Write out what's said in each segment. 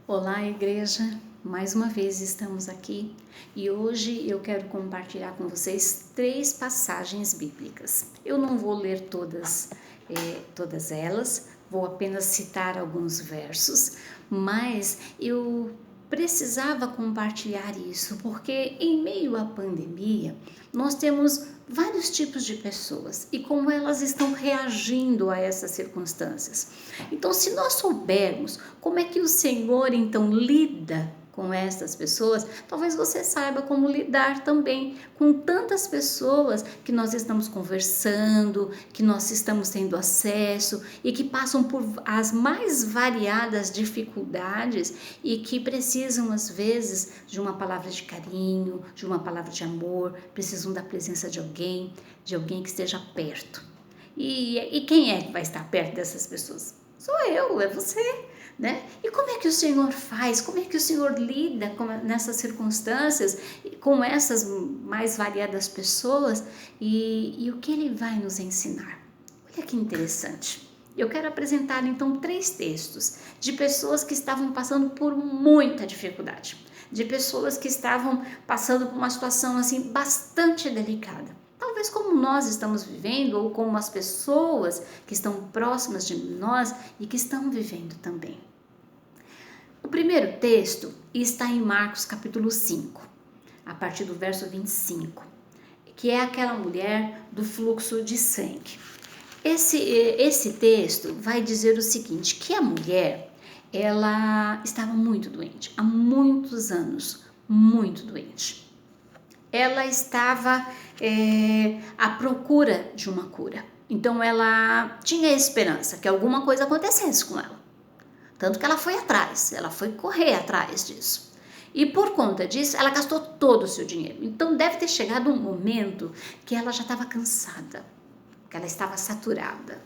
Olá, igreja! Mais uma vez estamos aqui e hoje eu quero compartilhar com vocês 3 passagens bíblicas. Eu não vou ler todas elas, vou apenas citar alguns versos, mas eu precisava compartilhar isso porque em meio à pandemia nós temos vários tipos de pessoas e como elas estão reagindo a essas circunstâncias. Então, se nós soubermos como é que o Senhor então lida com essas pessoas, talvez você saiba como lidar também com tantas pessoas que nós estamos conversando, que nós estamos tendo acesso e que passam por as mais variadas dificuldades e que precisam às vezes de uma palavra de carinho, de uma palavra de amor, precisam da presença de alguém que esteja perto. E quem é que vai estar perto dessas pessoas? Sou eu, é você, né? E como é que o Senhor faz? Como é que o Senhor lida nessas circunstâncias, com essas mais variadas pessoas e o que Ele vai nos ensinar? Olha que interessante. Eu quero apresentar então 3 textos de pessoas que estavam passando por muita dificuldade, de pessoas que estavam passando por uma situação assim bastante delicada. Talvez como nós estamos vivendo ou como as pessoas que estão próximas de nós e que estão vivendo também. O primeiro texto está em Marcos capítulo 5, a partir do verso 25, que é aquela mulher do fluxo de sangue. Esse texto vai dizer o seguinte, que a mulher, ela estava muito doente, há muitos anos, muito doente. Ela estava à procura de uma cura. Então ela tinha esperança que alguma coisa acontecesse com ela. Tanto que ela foi atrás, ela foi correr atrás disso. E por conta disso, ela gastou todo o seu dinheiro. Então deve ter chegado um momento que ela já estava cansada, que ela estava saturada,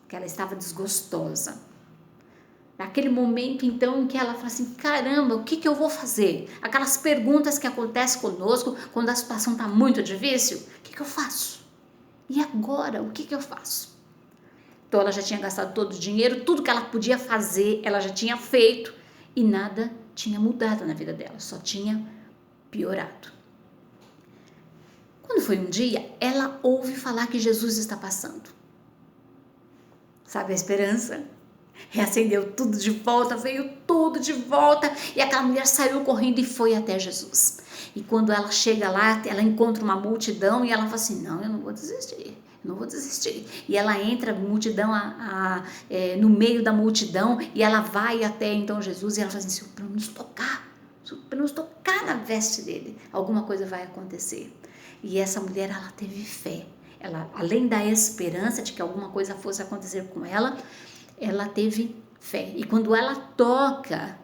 que ela estava desgostosa. Naquele momento, então, em que ela fala assim, caramba, o que eu vou fazer? Aquelas perguntas que acontecem conosco quando a situação está muito difícil. O que eu faço? E agora, o que eu faço? Então, ela já tinha gastado todo o dinheiro, tudo que ela podia fazer, ela já tinha feito. E nada tinha mudado na vida dela, só tinha piorado. Quando foi um dia, ela ouve falar que Jesus está passando. Sabe a esperança? Reacendeu tudo de volta, veio tudo de volta e aquela mulher saiu correndo e foi até Jesus. E quando ela chega lá, ela encontra uma multidão e ela fala assim, não, eu não vou desistir, não vou desistir. E ela entra no meio da multidão e ela vai até então Jesus e ela fala assim, se eu pelo menos tocar na veste dele, alguma coisa vai acontecer. E essa mulher, ela teve fé. Ela, além da esperança de que alguma coisa fosse acontecer com ela teve fé. E quando ela toca,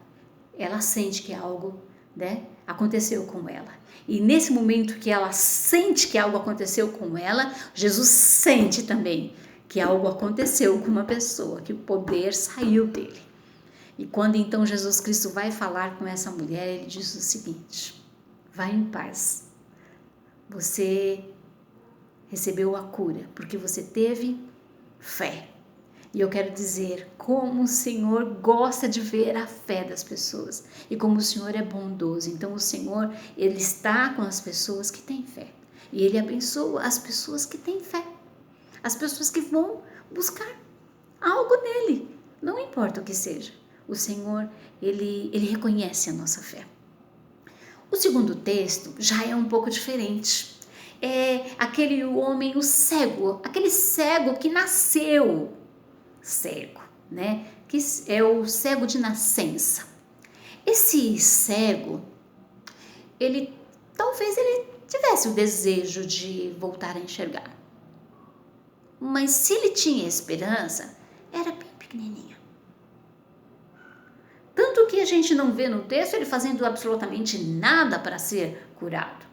ela sente que algo, né, aconteceu com ela. E nesse momento que ela sente que algo aconteceu com ela, Jesus sente também que algo aconteceu com uma pessoa, que o poder saiu dele. E quando então Jesus Cristo vai falar com essa mulher, ele diz o seguinte, vai em paz. Você recebeu a cura, porque você teve fé. E eu quero dizer como o Senhor gosta de ver a fé das pessoas e como o Senhor é bondoso. Então o Senhor, Ele está com as pessoas que têm fé e Ele abençoa as pessoas que têm fé, as pessoas que vão buscar algo nele, não importa o que seja. O Senhor, Ele reconhece a nossa fé. O segundo texto já é um pouco diferente. É aquele homem, o cego, aquele cego que nasceu cego, né? Que é o cego de nascença. Esse cego, talvez ele tivesse o desejo de voltar a enxergar. Mas se ele tinha esperança, era bem pequenininha. Tanto que a gente não vê no texto ele fazendo absolutamente nada para ser curado.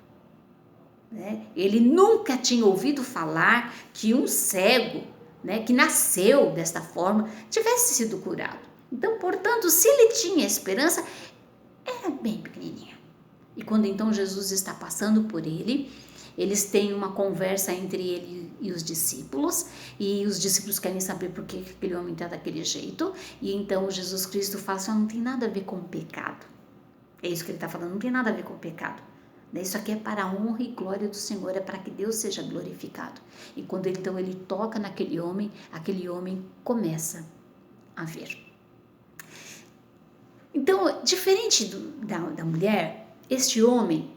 Né? Ele nunca tinha ouvido falar que um cego, né, que nasceu desta forma, tivesse sido curado. Então, portanto, se ele tinha esperança, era bem pequenininha. E quando então Jesus está passando por ele, Eles têm uma conversa entre ele e os discípulos querem saber por que aquele homem está daquele jeito, e então Jesus Cristo fala assim, não tem nada a ver com o pecado. É isso que ele está falando, não tem nada a ver com o pecado. Isso aqui é para a honra e glória do Senhor, é para que Deus seja glorificado. E quando ele toca naquele homem, aquele homem começa a ver. Então, diferente da mulher, este homem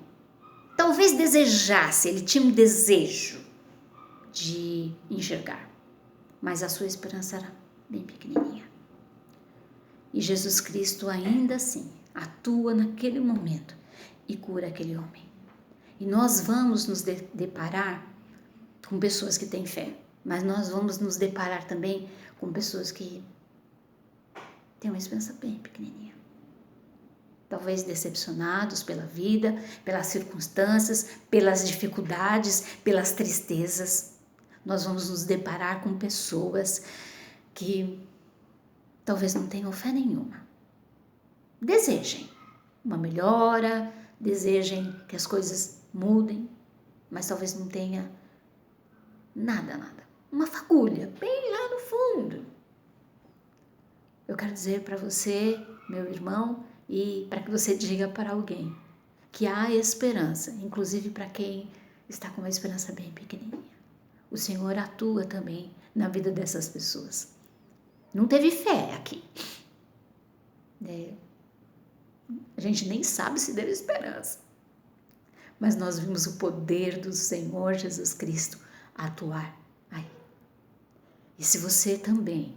talvez desejasse, ele tinha um desejo de enxergar, mas a sua esperança era bem pequenininha. E Jesus Cristo ainda assim atua naquele momento e cura aquele homem. E nós vamos nos deparar com pessoas que têm fé, mas nós vamos nos deparar também com pessoas que têm uma esperança bem pequenininha. Talvez decepcionados pela vida, pelas circunstâncias, pelas dificuldades, pelas tristezas. Nós vamos nos deparar com pessoas que talvez não tenham fé nenhuma. Desejem uma melhora, desejem que as coisas mudem, mas talvez não tenha nada. Uma fagulha, bem lá no fundo. Eu quero dizer para você, meu irmão, e para que você diga para alguém que há esperança, inclusive para quem está com uma esperança bem pequenininha. O Senhor atua também na vida dessas pessoas. Não teve fé aqui. A gente nem sabe se teve esperança. Mas nós vimos o poder do Senhor Jesus Cristo atuar aí. E se você também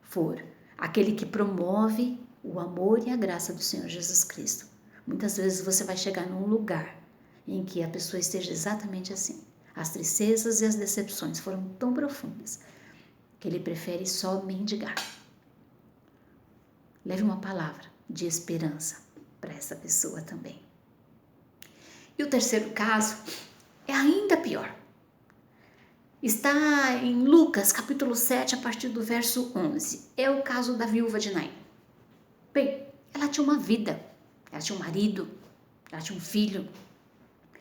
for aquele que promove o amor e a graça do Senhor Jesus Cristo, muitas vezes você vai chegar num lugar em que a pessoa esteja exatamente assim. As tristezas e as decepções foram tão profundas que ele prefere só mendigar. Leve uma palavra de esperança para essa pessoa também. E o terceiro caso é ainda pior. Está em Lucas, capítulo 7, a partir do verso 11. É o caso da viúva de Naim. Bem, ela tinha uma vida, ela tinha um marido, ela tinha um filho.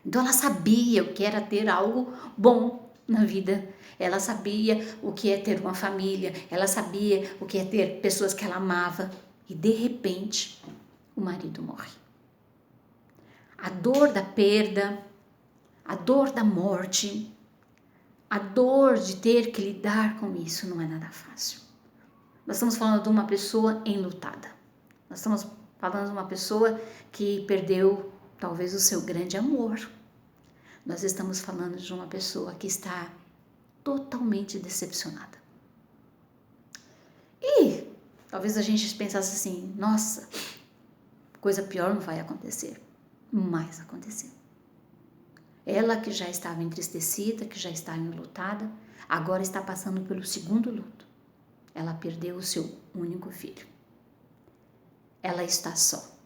Então ela sabia o que era ter algo bom na vida. Ela sabia o que é ter uma família, ela sabia o que é ter pessoas que ela amava. E de repente, o marido morre. A dor da perda, a dor da morte, a dor de ter que lidar com isso não é nada fácil. Nós estamos falando de uma pessoa enlutada. Nós estamos falando de uma pessoa que perdeu talvez o seu grande amor. Nós estamos falando de uma pessoa que está totalmente decepcionada. E talvez a gente pensasse assim, nossa, coisa pior não vai acontecer. Mas aconteceu. Ela que já estava entristecida, que já estava enlutada, agora está passando pelo segundo luto. Ela perdeu o seu único filho. Ela está só.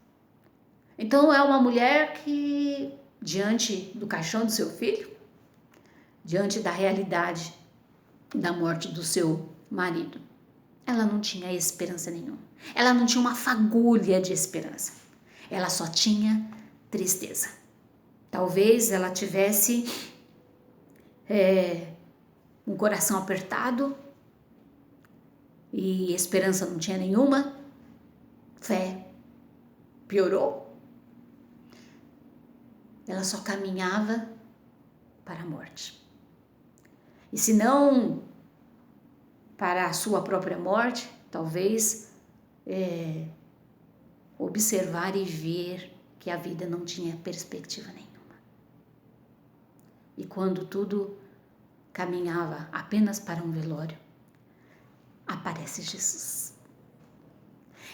Então é uma mulher que, diante do caixão do seu filho, diante da realidade da morte do seu marido, ela não tinha esperança nenhuma. Ela não tinha uma fagulha de esperança. Ela só tinha tristeza. Talvez ela tivesse um coração apertado e esperança não tinha nenhuma. Fé piorou. Ela só caminhava para a morte. E se não para a sua própria morte, talvez observar e ver que a vida não tinha perspectiva nenhuma. E quando tudo caminhava apenas para um velório, aparece Jesus.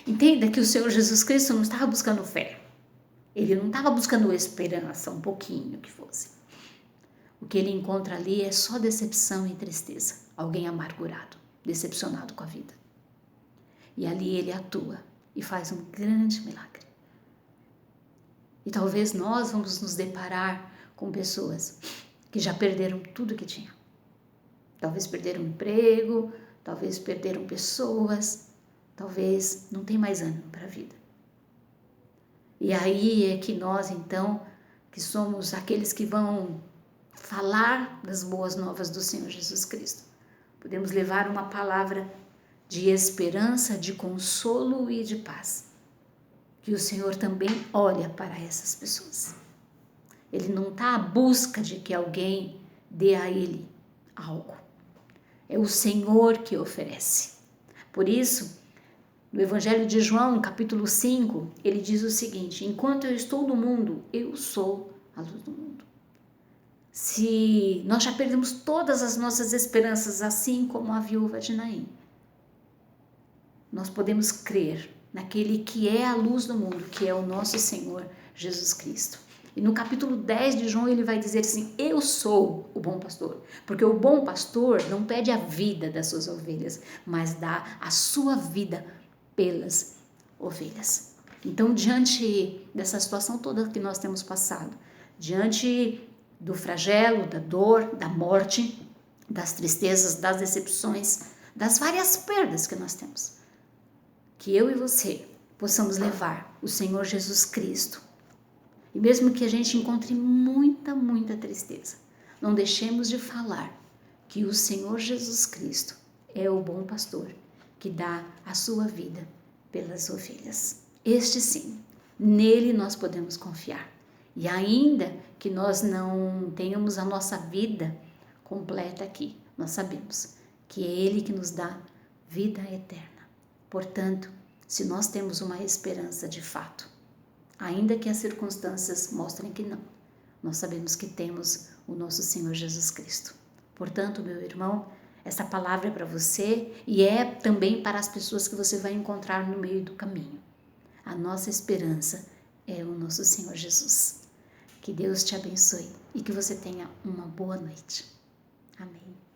Entenda que o Senhor Jesus Cristo não estava buscando fé. Ele não estava buscando esperança, um pouquinho que fosse. O que ele encontra ali é só decepção e tristeza. Alguém amargurado, decepcionado com a vida. E ali ele atua e faz um grande milagre. E talvez nós vamos nos deparar com pessoas que já perderam tudo que tinham. Talvez perderam emprego, talvez perderam pessoas, talvez não tem mais ânimo para a vida. E aí é que nós, então, que somos aqueles que vão falar das boas novas do Senhor Jesus Cristo. Podemos levar uma palavra de esperança, de consolo e de paz. Que o Senhor também olha para essas pessoas. Ele não está à busca de que alguém dê a Ele algo. É o Senhor que oferece. Por isso, no Evangelho de João, capítulo 5, ele diz o seguinte: enquanto eu estou no mundo, eu sou a luz do mundo. Se nós já perdemos todas as nossas esperanças, assim como a viúva de Naim, nós podemos crer naquele que é a luz do mundo, que é o nosso Senhor Jesus Cristo. E no capítulo 10 de João ele vai dizer assim: eu sou o bom pastor, porque o bom pastor não pede a vida das suas ovelhas, mas dá a sua vida pelas ovelhas. Então, diante dessa situação toda que nós temos passado, diante do flagelo, da dor, da morte, das tristezas, das decepções, das várias perdas que nós temos, que eu e você possamos levar o Senhor Jesus Cristo. E mesmo que a gente encontre muita tristeza, não deixemos de falar que o Senhor Jesus Cristo é o bom pastor que dá a sua vida pelas ovelhas. Este sim, nele nós podemos confiar. E ainda que nós não tenhamos a nossa vida completa aqui, nós sabemos que é Ele que nos dá vida eterna. Portanto, se nós temos uma esperança de fato, ainda que as circunstâncias mostrem que não, nós sabemos que temos o nosso Senhor Jesus Cristo. Portanto, meu irmão, essa palavra é para você e é também para as pessoas que você vai encontrar no meio do caminho. A nossa esperança é o nosso Senhor Jesus. Que Deus te abençoe e que você tenha uma boa noite. Amém.